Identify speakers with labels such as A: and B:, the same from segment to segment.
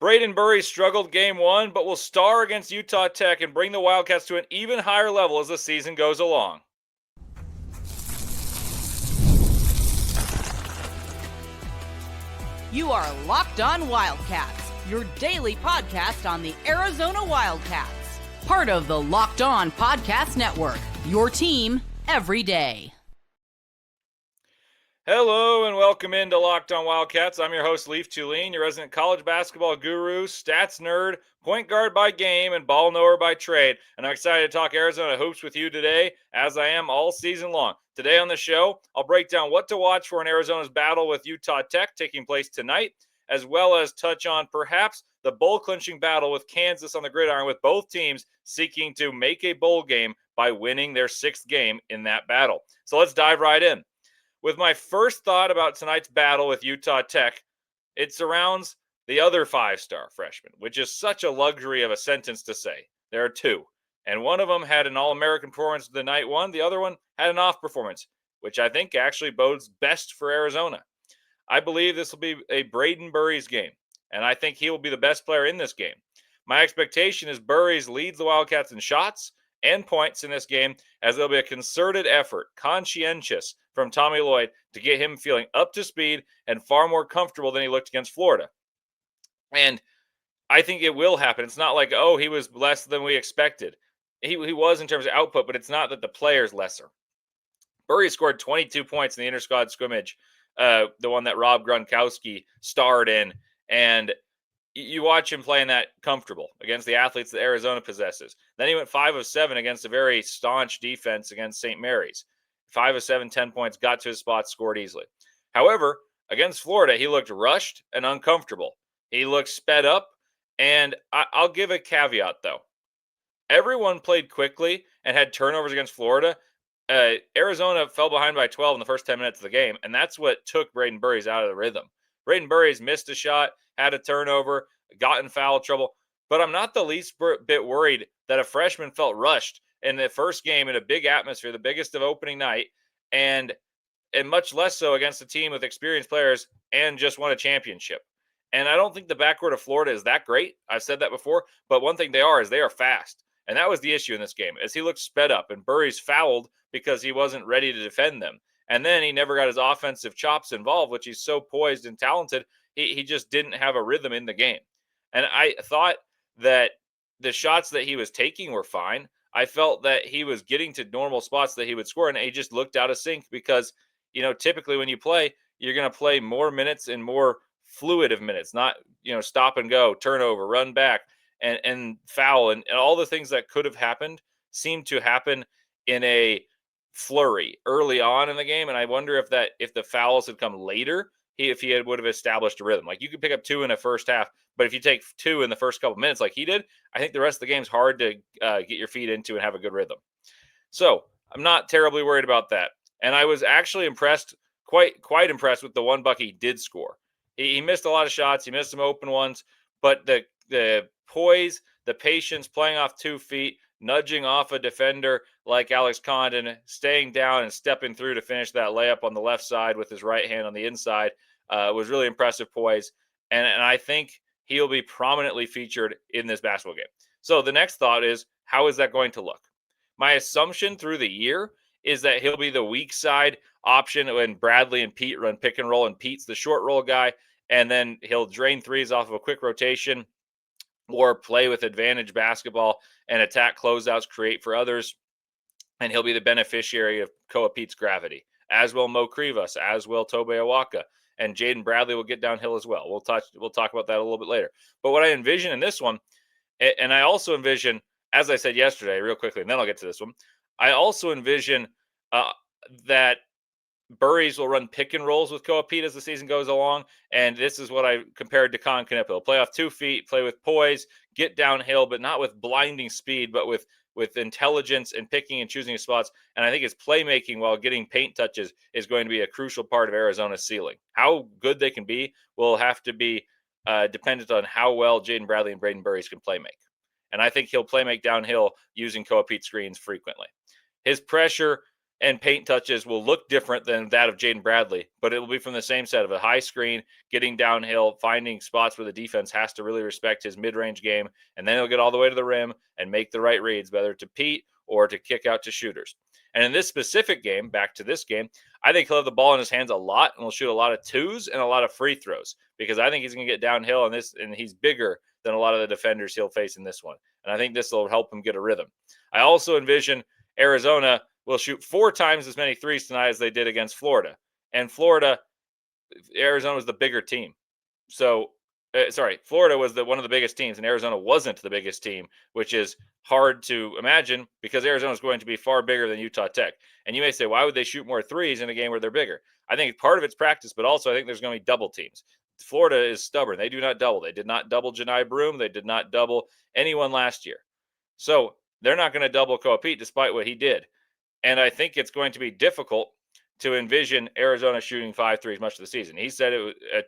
A: Brayden Burries struggled game one, but will star against Utah Tech and bring the Wildcats to an even higher level as the season goes along.
B: You are Locked On Wildcats, your daily podcast on the Arizona Wildcats. Part of the Locked On Podcast Network, your team every day.
A: Hello and welcome into Locked On Wildcats. I'm your host, Leif Thulin, your resident college basketball guru, stats nerd, point guard by game, and ball knower by trade. And I'm excited to talk Arizona hoops with you today, as I am all season long. Today on the show, I'll break down what to watch for in Arizona's battle with Utah Tech taking place tonight, as well as touch on perhaps the bowl-clinching battle with Kansas on the gridiron, with both teams seeking to make a bowl game by winning their sixth game in that battle. So let's dive right in. With my first thought about tonight's battle with Utah Tech, it surrounds the other five-star freshman, which is such a luxury of a sentence to say. There are two, and one of them had an All-American performance the night one. The other one had an off performance, which I think actually bodes best for Arizona. I believe this will be a Brayden Burries game, and I think he will be the best player in this game. My expectation is Burries leads the Wildcats in shots and points in this game, as there'll be a concerted effort, conscientious, from Tommy Lloyd to get him feeling up to speed and far more comfortable than he looked against Florida. And I think it will happen. It's not like, oh, he was less than we expected. He was in terms of output, but it's not that the player's lesser. Burry scored 22 points in the intrasquad scrimmage, the one that Rob Gronkowski starred in, and you watch him playing that comfortable against the athletes that Arizona possesses. Then he went 5 of 7 against a very staunch defense against St. Mary's. 5 of 7, 10 points, got to his spot, scored easily. However, against Florida, he looked rushed and uncomfortable. He looked sped up, and I'll give a caveat, though. Everyone played quickly and had turnovers against Florida. Arizona fell behind by 12 in the first 10 minutes of the game, and that's what took Brayden Burries out of the rhythm. Brayden Burries missed a shot, had a turnover, got in foul trouble, but I'm not the least bit worried that a freshman felt rushed in the first game in a big atmosphere, the biggest of opening night, and much less so against a team with experienced players and just won a championship. And I don't think the backcourt of Florida is that great. I've said that before, but one thing they are is they are fast. And that was the issue in this game, as he looked sped up, and Burries fouled because he wasn't ready to defend them. And then he never got his offensive chops involved, which he's so poised and talented. He just didn't have a rhythm in the game. And I thought that the shots that he was taking were fine. I felt that he was getting to normal spots that he would score, and he just looked out of sync because, typically when you play, you're going to play more minutes and more fluid of minutes, not, stop and go, turnover, run back, and foul, and all the things that could have happened seemed to happen in a flurry early on in the game. And I wonder if the fouls had come later, if he would have established a rhythm. Like, you could pick up 2 in the first half, but if you take 2 in the first couple minutes like he did, I think the rest of the game's hard to get your feet into and have a good rhythm. So I'm not terribly worried about that. And I was actually impressed, quite impressed with the one bucket he did score. He missed a lot of shots. He missed some open ones, but the poise, the patience, playing off 2 feet, nudging off a defender like Alex Condon, staying down and stepping through to finish that layup on the left side with his right hand on the inside was really impressive poise. And I think he'll be prominently featured in this basketball game. So the next thought is, how is that going to look? My assumption through the year is that he'll be the weak side option when Bradley and Pete run pick and roll, and Pete's the short roll guy, and then he'll drain threes off of a quick rotation or play with advantage basketball and attack closeouts, create for others, and he'll be the beneficiary of Koa Pete's gravity, as will Mo Krivas, as will Tobe Awaka, and Jaden Bradley will get downhill as well. We'll talk about that a little bit later. But what I envision in this one, and I also envision, as I said yesterday, real quickly, and then I'll get to this one, I also envision that Burries will run pick and rolls with Koa Pete as the season goes along, and this is what I compared to Con Canepa. He'll play off 2 feet, play with poise, get downhill, but not with blinding speed, but with intelligence and picking and choosing his spots. And I think his playmaking while getting paint touches is going to be a crucial part of Arizona's ceiling. How good they can be will have to be dependent on how well Jaden Bradley and Brayden Burries can play make. And I think he'll play make downhill using Koa Pete screens frequently. His pressure and paint touches will look different than that of Jaden Bradley, but it will be from the same set of a high screen, getting downhill, finding spots where the defense has to really respect his mid-range game, and then he'll get all the way to the rim and make the right reads, whether to Pete or to kick out to shooters. And in this specific game, back to this game, I think he'll have the ball in his hands a lot and will shoot a lot of twos and a lot of free throws because I think he's going to get downhill and he's bigger than a lot of the defenders he'll face in this one. And I think this will help him get a rhythm. I also envision Arizona will shoot 4 times as many threes tonight as they did against Florida. And Arizona was the bigger team. So, Florida was one of the biggest teams, and Arizona wasn't the biggest team, which is hard to imagine because Arizona is going to be far bigger than Utah Tech. And you may say, why would they shoot more threes in a game where they're bigger? I think part of it's practice, but also I think there's going to be double teams. Florida is stubborn. They do not double. They did not double Janai Broom. They did not double anyone last year. So they're not going to double Koa Pete despite what he did. And I think it's going to be difficult to envision Arizona shooting 5 threes much of the season. He said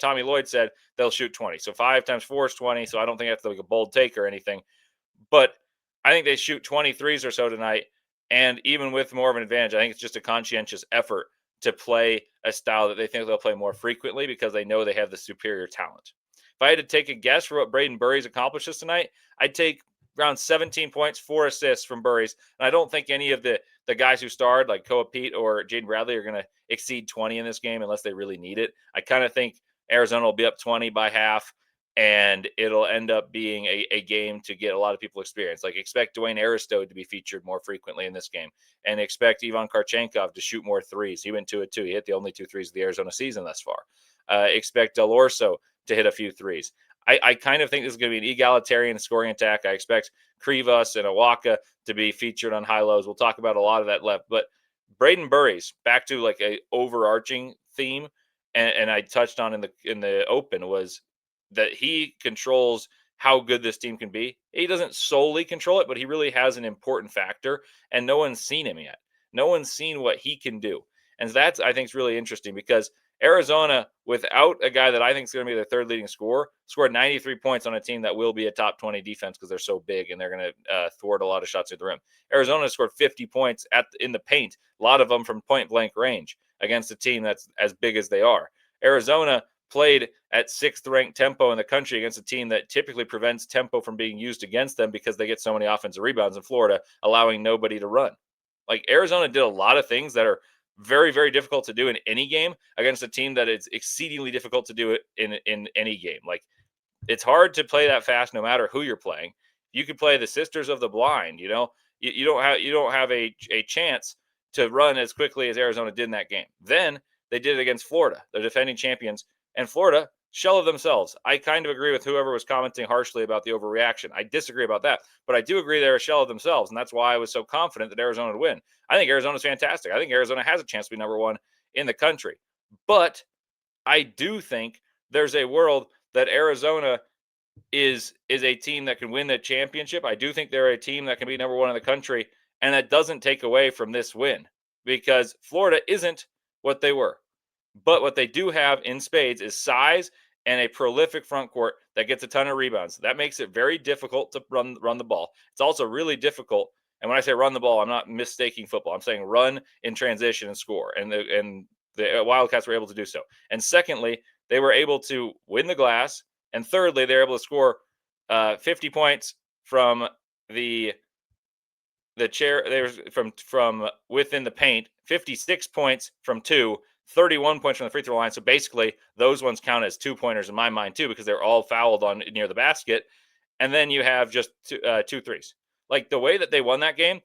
A: Tommy Lloyd said they'll shoot 20. So 5 times 4 is 20. So I don't think that's like a bold take or anything. But I think they shoot 20 threes or so tonight. And even with more of an advantage, I think it's just a conscientious effort to play a style that they think they'll play more frequently because they know they have the superior talent. If I had to take a guess for what Brayden Burries accomplishes tonight, I'd take around 17 points, 4 assists from Burries. And I don't think any of the guys who starred, like Koa Pete or Jaden Bradley, are going to exceed 20 in this game unless they really need it. I kind of think Arizona will be up 20 by half, and it'll end up being a game to get a lot of people experience. Like, expect Dwayne Aristode to be featured more frequently in this game, and expect Ivan Karchenkov to shoot more threes. He went 2 of 2. He hit the only 2 threes of the Arizona season thus far. Expect Del Orso to hit a few threes. I kind of think this is going to be an egalitarian scoring attack. I expect Krivas and Awaka to be featured on high lows. We'll talk about a lot of that left. But Brayden Burries, back to like a overarching theme, and I touched on in the open, was that he controls how good this team can be. He doesn't solely control it, but he really has an important factor, and no one's seen him yet. No one's seen what he can do. And that's, I think, is really interesting because Arizona, without a guy that I think is going to be their third leading scorer, scored 93 points on a team that will be a top 20 defense because they're so big and they're going to thwart a lot of shots at the rim. Arizona scored 50 points in the paint, a lot of them from point blank range against a team that's as big as they are. Arizona played at 6th ranked tempo in the country against a team that typically prevents tempo from being used against them because they get so many offensive rebounds in Florida, allowing nobody to run. Like, Arizona did a lot of things that are very, very difficult to do in any game against a team that is exceedingly difficult to do it in any game. Like, it's hard to play that fast no matter who you're playing. You could play the Sisters of the Blind, you don't have a chance to run as quickly as Arizona did in that game. Then they did it against Florida, the defending champions, and Florida shell of themselves. I kind of agree with whoever was commenting harshly about the overreaction. I disagree about that, but I do agree they're a shell of themselves, and that's why I was so confident that Arizona would win. I think Arizona's fantastic. I think Arizona has a chance to be number 1 in the country, but I do think there's a world that Arizona is a team that can win the championship. I do think they're a team that can be number 1 in the country, and that doesn't take away from this win because Florida isn't what they were. But what they do have in spades is size and a prolific front court that gets a ton of rebounds. That makes it very difficult to run the ball. It's also really difficult. And when I say run the ball, I'm not mistaking football. I'm saying run in transition and score. And the Wildcats were able to do so. And secondly, they were able to win the glass. And thirdly, they were able to score 50 points from the chair. They were from within the paint, 56 points from 2. 31 points from the free throw line. So basically, those ones count as 2-pointers in my mind, too, because they're all fouled on near the basket. And then you have just 2 threes. Like, the way that they won that game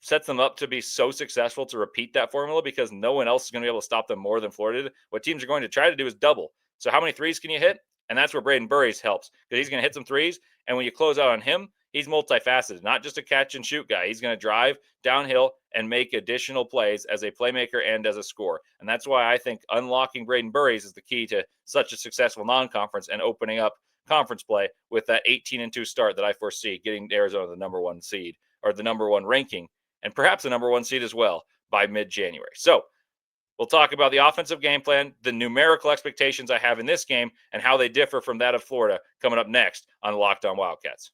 A: sets them up to be so successful to repeat that formula because no one else is going to be able to stop them more than Florida did. What teams are going to try to do is double. So how many threes can you hit? And that's where Brayden Burries helps because he's going to hit some threes. And when you close out on him, he's multifaceted, not just a catch and shoot guy. He's going to drive downhill and make additional plays as a playmaker and as a scorer. And that's why I think unlocking Brayden Burries is the key to such a successful non-conference and opening up conference play with that 18-2 start that I foresee getting Arizona the number 1 seed or the number 1 ranking and perhaps the number 1 seed as well by mid-January. So we'll talk about the offensive game plan, the numerical expectations I have in this game, and how they differ from that of Florida coming up next on Locked On Wildcats.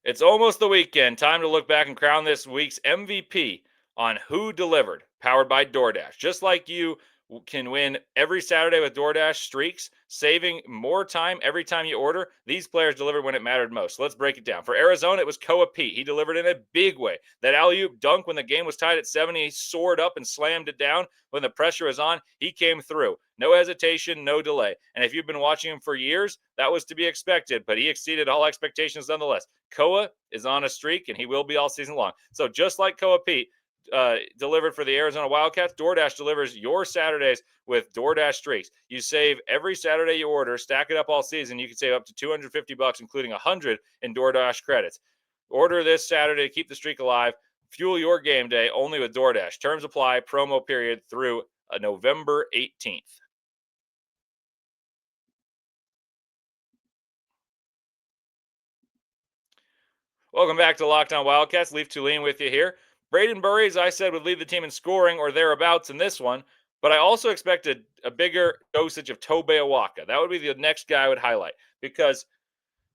A: It's almost the weekend. Time to look back and crown this week's MVP on Who Delivered, powered by DoorDash. Just like you can win every Saturday with DoorDash streaks, saving more time every time you order. These players delivered when it mattered most. So let's break it down. For Arizona, it was Koa Pete. He delivered in a big way. That alley-oop dunk when the game was tied at 7, he soared up and slammed it down. When the pressure was on, he came through. No hesitation, no delay. And if you've been watching him for years, that was to be expected, but he exceeded all expectations nonetheless. Koa is on a streak, and he will be all season long. So just like Koa Pete, delivered for the Arizona Wildcats, DoorDash delivers your Saturdays with DoorDash streaks. You save every Saturday you order, stack it up all season. You can save up to $250, including $100 in DoorDash credits. Order this Saturday to keep the streak alive. Fuel your game day only with DoorDash. Terms apply. Promo period through November 18th. Welcome back to Locked On Wildcats. Leif Thulin with you here. Brayden Burries, I said, would lead the team in scoring or thereabouts in this one, but I also expected a bigger dosage of Tobe Awaka. That would be the next guy I would highlight, because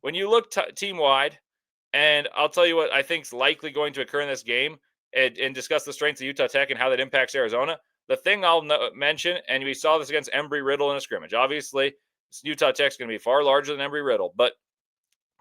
A: when you look team-wide, and I'll tell you what I think is likely going to occur in this game and discuss the strengths of Utah Tech and how that impacts Arizona, the thing I'll mention, and we saw this against Embry-Riddle in a scrimmage. Obviously, Utah Tech's going to be far larger than Embry-Riddle, but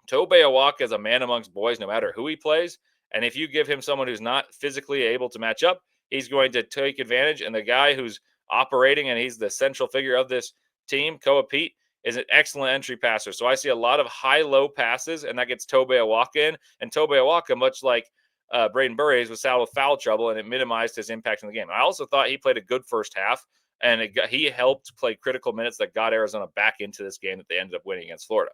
A: Tobe Awaka is a man amongst boys no matter who he plays. And if you give him someone who's not physically able to match up, he's going to take advantage. And the guy who's operating, and he's the central figure of this team, Koa Pete, is an excellent entry passer. So I see a lot of high-low passes, and that gets Tobe Awaka in. And Tobe Awaka, much like Brayden Burries, was saddled with foul trouble, and it minimized his impact in the game. I also thought he played a good first half, and he helped play critical minutes that got Arizona back into this game that they ended up winning against Florida.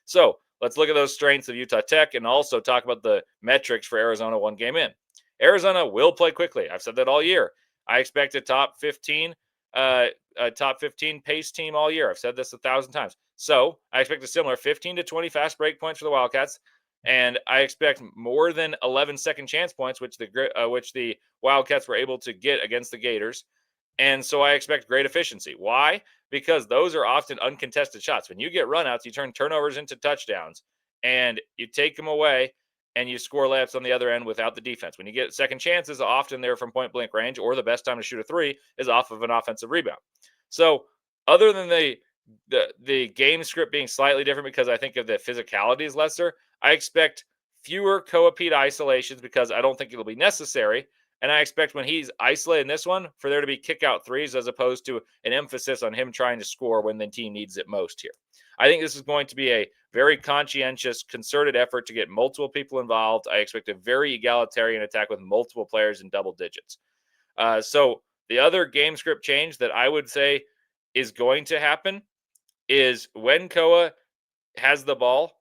A: So let's look at those strengths of Utah Tech and also talk about the metrics for Arizona one game in. Arizona will play quickly. I've said that all year. I expect a top 15 pace team all year. I've said this 1,000 times. So I expect a similar 15 to 20 fast break points for the Wildcats, and I expect more than 11 second chance points, which the Wildcats were able to get against the Gators. And so I expect great efficiency. Why? Because those are often uncontested shots. When you get runouts, you turn turnovers into touchdowns, and you take them away, and you score layups on the other end without the defense. When you get second chances, often they're from point-blank range, or the best time to shoot a three is off of an offensive rebound. So other than the game script being slightly different because I think of the physicality is lesser, I expect fewer Koa Pete isolations because I don't think it'll be necessary. And I expect when he's isolated in this one for there to be kick out threes as opposed to an emphasis on him trying to score when the team needs it most here. I think this is going to be a very conscientious, concerted effort to get multiple people involved. I expect a very egalitarian attack with multiple players in double digits. So the other game script change that I would say is going to happen is when Koa has the ball,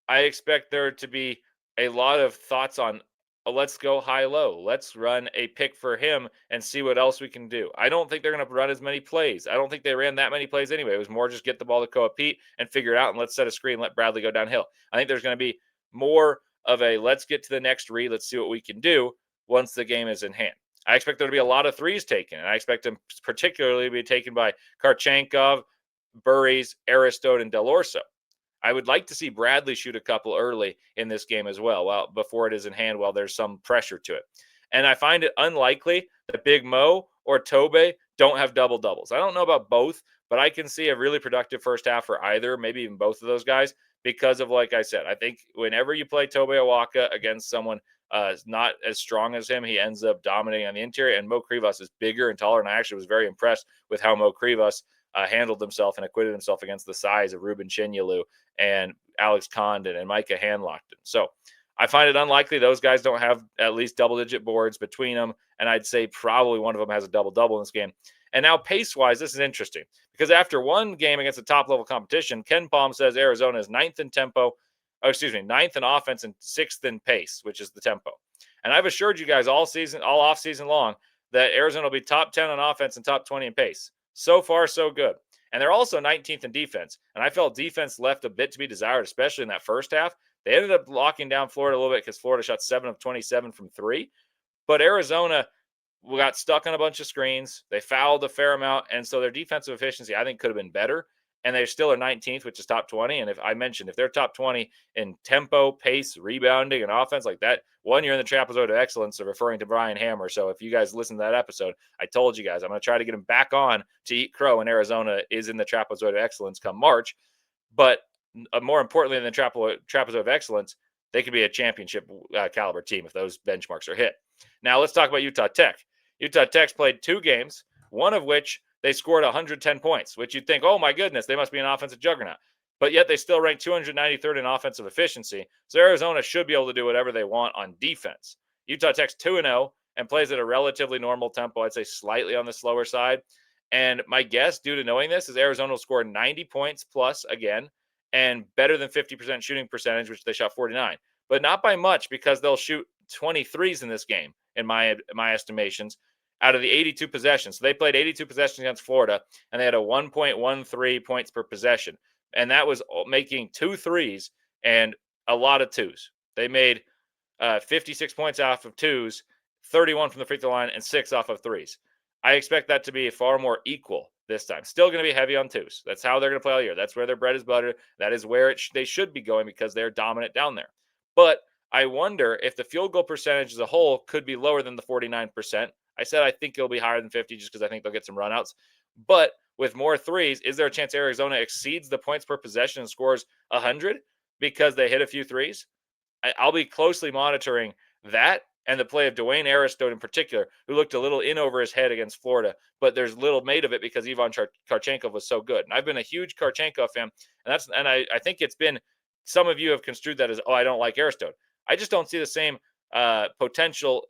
A: I expect there to be a lot of thoughts on, let's go high-low. Let's run a pick for him and see what else we can do. I don't think they're going to run as many plays. I don't think they ran that many plays anyway. It was more just get the ball to Koa Pete and figure it out, and let's set a screen and let Bradley go downhill. I think there's going to be more of a let's get to the next read, let's see what we can do once the game is in hand. I expect there to be a lot of threes taken, and I expect them particularly to be taken by Karchankov, Burries, Aristote, and Del Orso. I would like to see Bradley shoot a couple early in this game as well, before it is in hand, while there's some pressure to it. And I find it unlikely that Big Mo or Tobe don't have double-doubles. I don't know about both, but I can see a really productive first half for either, maybe even both of those guys, because of, like I said, I think whenever you play Tobe Awaka against someone not as strong as him, he ends up dominating on the interior. And Mo Krivas is bigger and taller, and I actually was very impressed with how Mo Krivas handled himself and acquitted himself against the size of Ruben Chinyelu and Alex Condon and Micah Hanlockton. So I find it unlikely those guys don't have at least double-digit boards between them, and I'd say probably one of them has a double-double in this game. And now pace-wise, this is interesting, because after one game against a top-level competition, Ken Palm says Arizona is ninth in offense and sixth in pace, which is the tempo. And I've assured you guys all off-season long that Arizona will be top 10 on offense and top 20 in pace. So far, so good. And they're also 19th in defense. And I felt defense left a bit to be desired, especially in that first half. They ended up locking down Florida a little bit because Florida shot 7 of 27 from 3. But Arizona got stuck on a bunch of screens. They fouled a fair amount. And so their defensive efficiency, I think, could have been better. and they still are 19th, which is top 20. And if they're top 20 in tempo, pace, rebounding, and offense like that, one, you're in the trapezoid of excellence, so referring to Brian Hammer. So if you guys listen to that episode, I told you guys I'm going to try to get him back on to eat crow when Arizona is in the trapezoid of excellence come March. But more importantly than the trapezoid of excellence, they could be a championship caliber team if those benchmarks are hit. Now let's talk about Utah Tech. Utah Tech's played 2 games, one of which they scored 110 points, which you'd think, oh my goodness, they must be an offensive juggernaut. But yet they still rank 293rd in offensive efficiency. So Arizona should be able to do whatever they want on defense. Utah Tech's 2-0 and plays at a relatively normal tempo. I'd say slightly on the slower side. And my guess, due to knowing this, is Arizona will score 90 points plus again, and better than 50% shooting percentage, which they shot 49. But not by much, because they'll shoot 23s in this game, in my estimations, out of the 82 possessions. So they played 82 possessions against Florida, and they had a 1.13 points per possession. And that was making 2 threes and a lot of 2s. They made 56 points off of 2s, 31 from the free throw line, and 6 off of 3s. I expect that to be far more equal this time. Still going to be heavy on 2s. That's how they're going to play all year. That's where their bread is buttered. That is where they should be going, because they're dominant down there. But I wonder if the field goal percentage as a whole could be lower than the 49%. I said I think it'll be higher than 50 just because I think they'll get some runouts. But with more 3s, is there a chance Arizona exceeds the points per possession and scores 100 because they hit a few 3s? I'll be closely monitoring that and the play of Dwayne Aristode in particular, who looked a little in over his head against Florida. But there's little made of it because Ivan Karchenkov was so good. And I've been a huge Karchenkov fan, and I think it's been, some of you have construed that as, oh, I don't like Aristode. I just don't see the same potential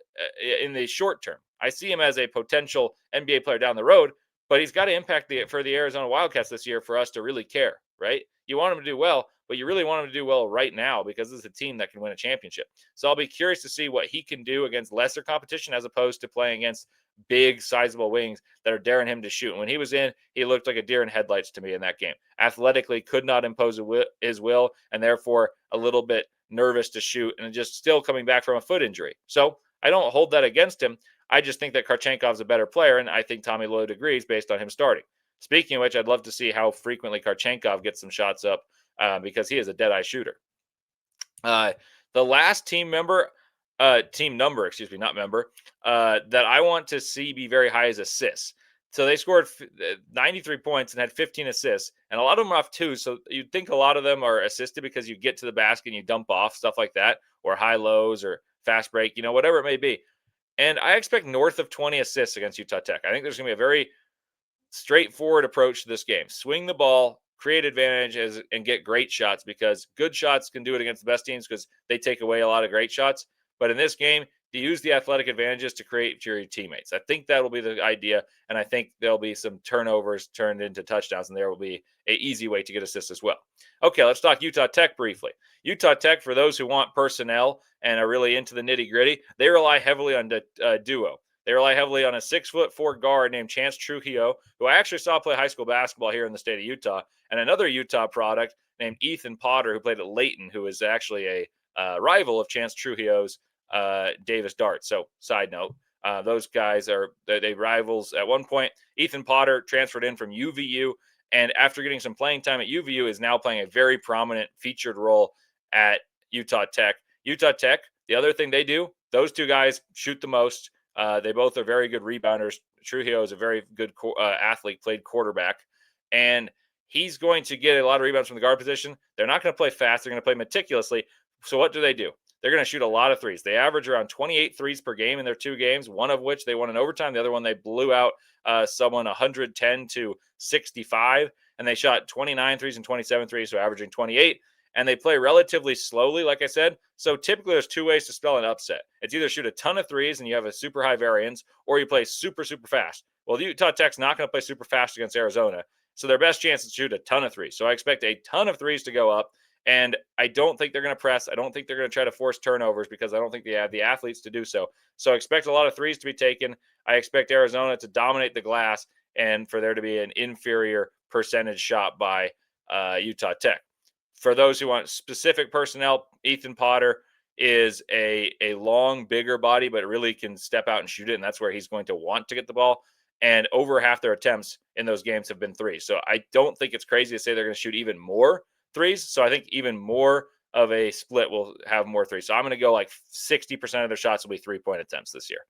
A: in the short term. I see him as a potential NBA player down the road, but he's got to impact for the Arizona Wildcats this year for us to really care, right? You want him to do well, but you really want him to do well right now, because this is a team that can win a championship. So I'll be curious to see what he can do against lesser competition, as opposed to playing against big, sizable wings that are daring him to shoot. And when he was in, he looked like a deer in headlights to me in that game. Athletically, could not impose his will, and therefore a little bit nervous to shoot, and just still coming back from a foot injury. So I don't hold that against him. I just think that Karchenkov's a better player, and I think Tommy Lloyd agrees based on him starting. Speaking of which, I'd love to see how frequently Karchenkov gets some shots up, because he is a dead-eye shooter. The last team number, that I want to see be very high is assists. So they scored 93 points and had 15 assists, and a lot of them are off 2. So you'd think a lot of them are assisted because you get to the basket and you dump off, stuff like that, or high lows or fast break, whatever it may be. And I expect north of 20 assists against Utah Tech. I think there's going to be a very straightforward approach to this game. Swing the ball, create advantage, and get great shots, because good shots can do it against the best teams because they take away a lot of great shots. But in this game, to use the athletic advantages to create for your teammates. I think that will be the idea, and I think there'll be some turnovers turned into touchdowns, and there will be an easy way to get assists as well. Okay, let's talk Utah Tech briefly. Utah Tech, for those who want personnel and are really into the nitty-gritty, they rely heavily on the duo. They rely heavily on a 6'4" guard named Chance Trujillo, who I actually saw play high school basketball here in the state of Utah, and another Utah product named Ethan Potter, who played at Layton, who is actually a rival of Chance Trujillo's Davis Dart. So, side note, those guys they rivals at one point. Ethan Potter transferred in from UVU, and after getting some playing time at UVU, is now playing a very prominent featured role at Utah Tech. Utah Tech, the other thing they do, those two guys shoot the most. They both are very good rebounders. Trujillo is a very good athlete, played quarterback, and he's going to get a lot of rebounds from the guard position. They're not going to play fast. They're going to play meticulously. So what do? They're going to shoot a lot of threes. They average around 28 threes per game in their 2 games, one of which they won in overtime. The other one, they blew out someone 110-65, and they shot 29 threes and 27 threes, so averaging 28. And they play relatively slowly, like I said. So typically there's 2 ways to spell an upset. It's either shoot a ton of threes and you have a super high variance, or you play super, super fast. Well, Utah Tech's not going to play super fast against Arizona. So their best chance is to shoot a ton of threes. So I expect a ton of threes to go up. And I don't think they're going to press. I don't think they're going to try to force turnovers, because I don't think they have the athletes to do so. So I expect a lot of threes to be taken. I expect Arizona to dominate the glass and for there to be an inferior percentage shot by Utah Tech. For those who want specific personnel, Ethan Potter is a long, bigger body, but really can step out and shoot it, and that's where he's going to want to get the ball. and over half their attempts in those games have been threes. So I don't think it's crazy to say they're going to shoot even more threes. So I think even more of a split will have more threes. So I'm going to go like 60% of their shots will be 3-point attempts this year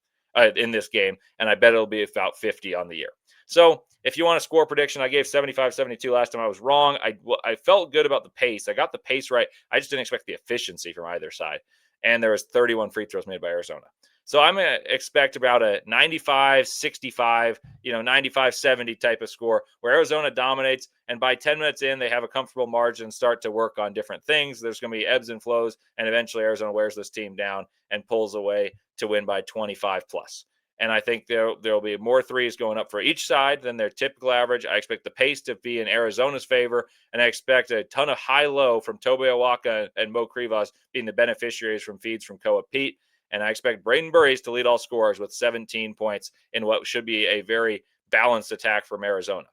A: in this game. And I bet it'll be about 50 on the year. So if you want a score prediction, I gave 75-72 last time. I was wrong. I felt good about the pace. I got the pace right. I just didn't expect the efficiency from either side. And there was 31 free throws made by Arizona. So I'm going to expect about a 95-65, 95-70 type of score where Arizona dominates. And by 10 minutes in, they have a comfortable margin and start to work on different things. There's going to be ebbs and flows. And eventually Arizona wears this team down and pulls away to win by 25 plus. And I think there'll be more threes going up for each side than their typical average. I expect the pace to be in Arizona's favor, and I expect a ton of high-low from Tobe Awaka and Mo Krivas being the beneficiaries from feeds from Koa Pete. And I expect Brayden Burries to lead all scorers with 17 points in what should be a very balanced attack from Arizona.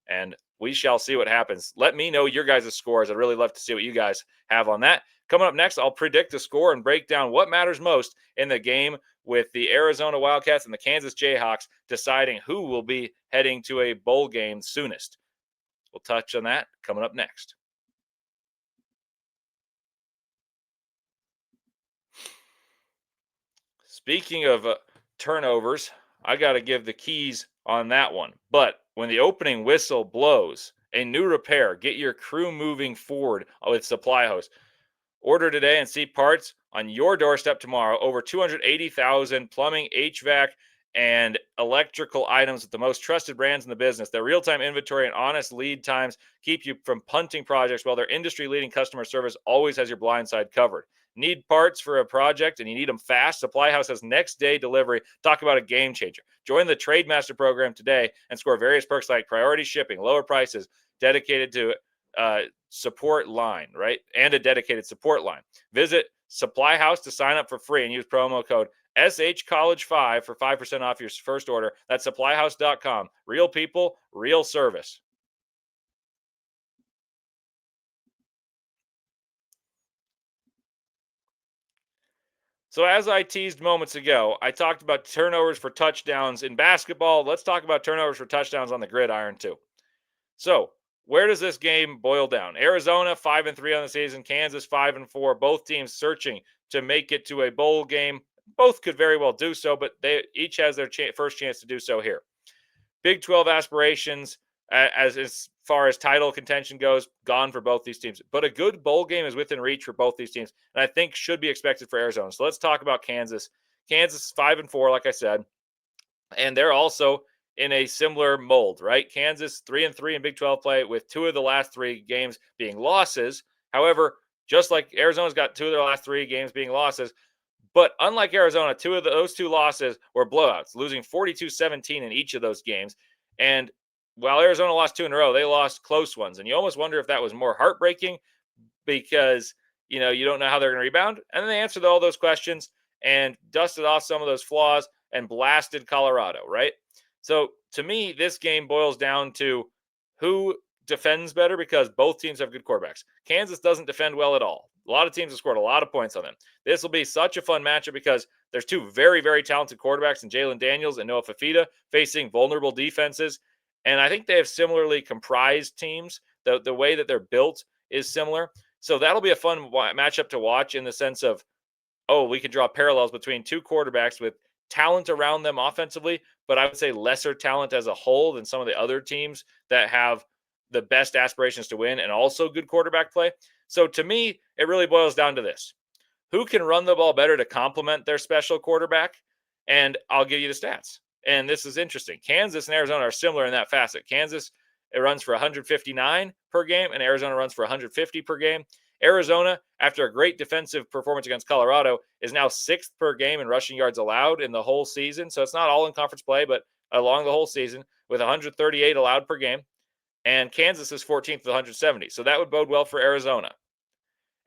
A: And we shall see what happens. Let me know your guys' scores. I'd really love to see what you guys have on that. Coming up next, I'll predict the score and break down what matters most in the game with the Arizona Wildcats and the Kansas Jayhawks deciding who will be heading to a bowl game soonest. We'll touch on that coming up next. Speaking of turnovers, I got to give the keys on that one. But when the opening whistle blows, a new repair, get your crew moving forward with Supply House. Order today and see parts on your doorstep tomorrow. Over 280,000 plumbing, HVAC, and electrical items with the most trusted brands in the business. Their real-time inventory and honest lead times keep you from punting projects, while their industry-leading customer service always has your blind side covered. Need parts for a project and you need them fast? Supply House has next-day delivery. Talk about a game changer. Join the Trade Master program today and score various perks like priority shipping, lower prices, dedicated to support line, right? And a dedicated support line. Visit Supply House to sign up for free and use promo code SHCollege5 for 5% off your first order. That's supplyhouse.com. Real people, real service. So as I teased moments ago, I talked about turnovers for touchdowns in basketball. Let's talk about turnovers for touchdowns on the gridiron too. So where does this game boil down? Arizona 5-3 on the season, Kansas 5-4. Both teams searching to make it to a bowl game. Both could very well do so, but they each has their first chance to do so here. Big 12 aspirations, as far as title contention goes, gone for both these teams. But a good bowl game is within reach for both these teams, and I think should be expected for Arizona. So let's talk about Kansas. Kansas 5-4, like I said, and they're also in a similar mold, right? Kansas 3-3 in Big 12 play, with 2 of the last 3 games being losses. However, just like Arizona's got 2 of their last 3 games being losses, but unlike Arizona, those 2 losses were blowouts, losing 42-17 in each of those games. And while Arizona lost 2 in a row, they lost close ones. And you almost wonder if that was more heartbreaking because, you don't know how they're going to rebound. And then they answered all those questions and dusted off some of those flaws and blasted Colorado, right? So to me, this game boils down to who defends better, because both teams have good quarterbacks. Kansas doesn't defend well at all. A lot of teams have scored a lot of points on them. This will be such a fun matchup because there's 2 very, very talented quarterbacks in Jaylon Daniels and Noah Fifita facing vulnerable defenses. And I think they have similarly comprised teams. The way that they're built is similar. So that'll be a fun matchup to watch in the sense of, we can draw parallels between 2 quarterbacks with talent around them offensively, but I would say lesser talent as a whole than some of the other teams that have the best aspirations to win and also good quarterback play. So to me, it really boils down to this. Who can run the ball better to complement their special quarterback? And I'll give you the stats. And this is interesting. Kansas and Arizona are similar in that facet. Kansas, it runs for 159 per game, and Arizona runs for 150 per game. Arizona, after a great defensive performance against Colorado, is now 6th per game in rushing yards allowed in the whole season. So it's not all in conference play, but along the whole season with 138 allowed per game. And Kansas is 14th with 170. So that would bode well for Arizona.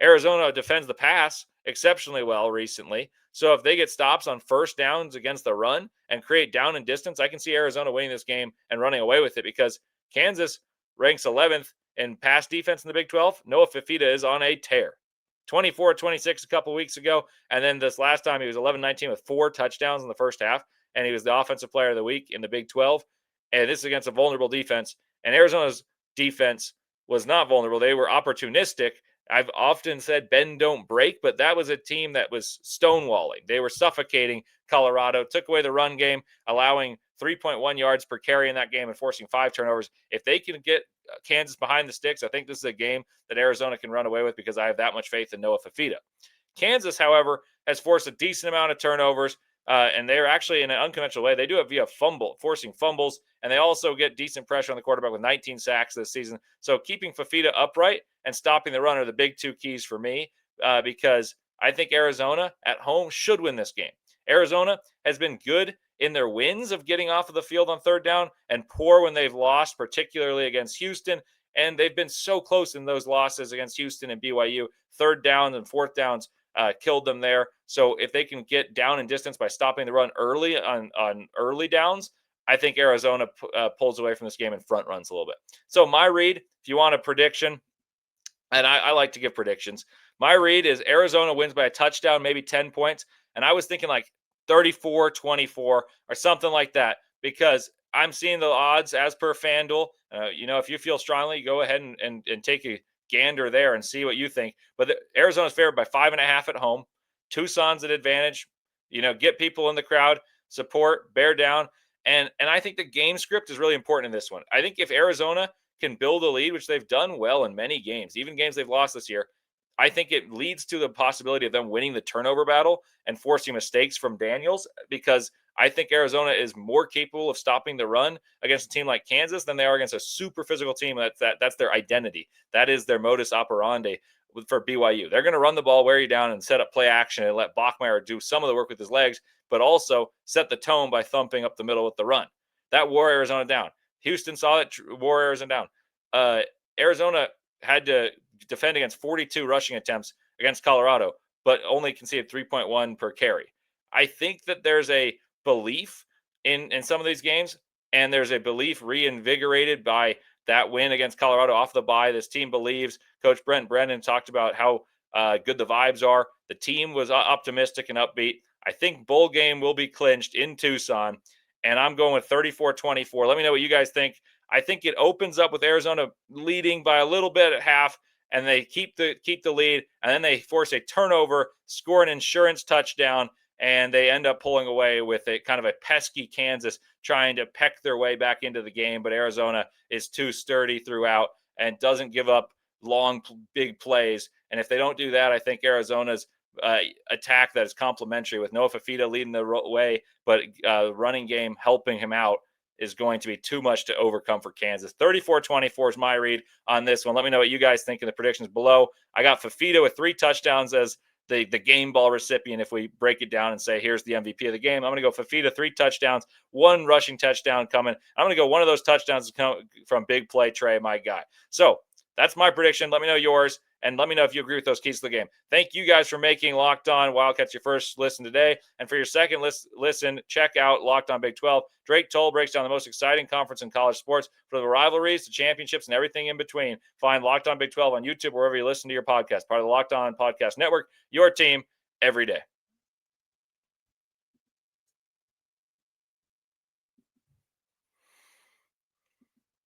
A: Arizona defends the pass exceptionally well recently. So if they get stops on first downs against the run and create down and distance, I can see Arizona winning this game and running away with it, because Kansas ranks 11th in pass defense in the Big 12. Noah Fifita is on a tear. 24-26 a couple weeks ago. And then this last time he was 11-19 with 4 touchdowns in the first half. and he was the offensive player of the week in the Big 12. And this is against a vulnerable defense. And Arizona's defense was not vulnerable. They were opportunistic. I've often said bend, don't break, but that was a team that was stonewalling. They were suffocating Colorado, took away the run game, allowing 3.1 yards per carry in that game and forcing 5 turnovers. If they can get Kansas behind the sticks, I think this is a game that Arizona can run away with because I have that much faith in Noah Fifita. Kansas, however, has forced a decent amount of turnovers, and they're actually in an unconventional way. They do it via forcing fumbles, and they also get decent pressure on the quarterback with 19 sacks this season. So keeping Fifita upright and stopping the run are the big 2 keys for me, because I think Arizona at home should win this game. Arizona has been good in their wins of getting off of the field on third down and poor when they've lost, particularly against Houston. And they've been so close in those losses against Houston and BYU. Third downs and fourth downs killed them there. So if they can get down in distance by stopping the run early on early downs, I think Arizona pulls away from this game and front runs a little bit. So my read, if you want a prediction, and I like to give predictions, my read is Arizona wins by a touchdown, maybe 10 points. And I was thinking like 34-24 or something like that, because I'm seeing the odds as per FanDuel. If you feel strongly, go ahead and take a gander there and see what you think. But Arizona's favored by 5.5 at home. Tucson's an advantage. Get people in the crowd, support, bear down. And I think the game script is really important in this one. I think if Arizona can build a lead, which they've done well in many games, even games they've lost this year, I think it leads to the possibility of them winning the turnover battle and forcing mistakes from Daniels, because I think Arizona is more capable of stopping the run against a team like Kansas than they are against a super physical team. That's their identity. That is their modus operandi for BYU. They're going to run the ball, wear you down, and set up play action and let Bachmeier do some of the work with his legs, but also set the tone by thumping up the middle with the run. That wore Arizona down. Houston saw it, wore Arizona down. Arizona had to defend against 42 rushing attempts against Colorado, but only conceded 3.1 per carry. I think that there's a belief in some of these games, and there's a belief reinvigorated by that win against Colorado off the bye. This team believes. Coach Brent Brennan talked about how good the vibes are. The team was optimistic and upbeat. I think bowl game will be clinched in Tucson, and I'm going with 34-24. Let me know what you guys think. I think it opens up with Arizona leading by a little bit at half, and they keep the lead, and then they force a turnover, score an insurance touchdown, and they end up pulling away with a kind of a pesky Kansas trying to peck their way back into the game. But Arizona is too sturdy throughout and doesn't give up long, big plays. And if they don't do that, I think Arizona's attack that is complementary with Noah Fifita leading the way, but running game helping him out, is going to be too much to overcome for Kansas. 34-24 is my read on this one. Let me know what you guys think in the predictions below. I got Fifita with 3 touchdowns as the game ball recipient. If we break it down and say, here's the MVP of the game, I'm going to go Fifita, 3 touchdowns, 1 rushing touchdown coming. I'm going to go one of those touchdowns from big play Trey, my guy. So that's my prediction. Let me know yours, and let me know if you agree with those keys to the game. Thank you guys for making Locked On Wildcats your first listen today. And for your second listen, check out Locked On Big 12. Drake Toll breaks down the most exciting conference in college sports, from the rivalries to championships and everything in between. Find Locked On Big 12 on YouTube, wherever you listen to your podcast. Part of the Locked On Podcast Network, your team every day.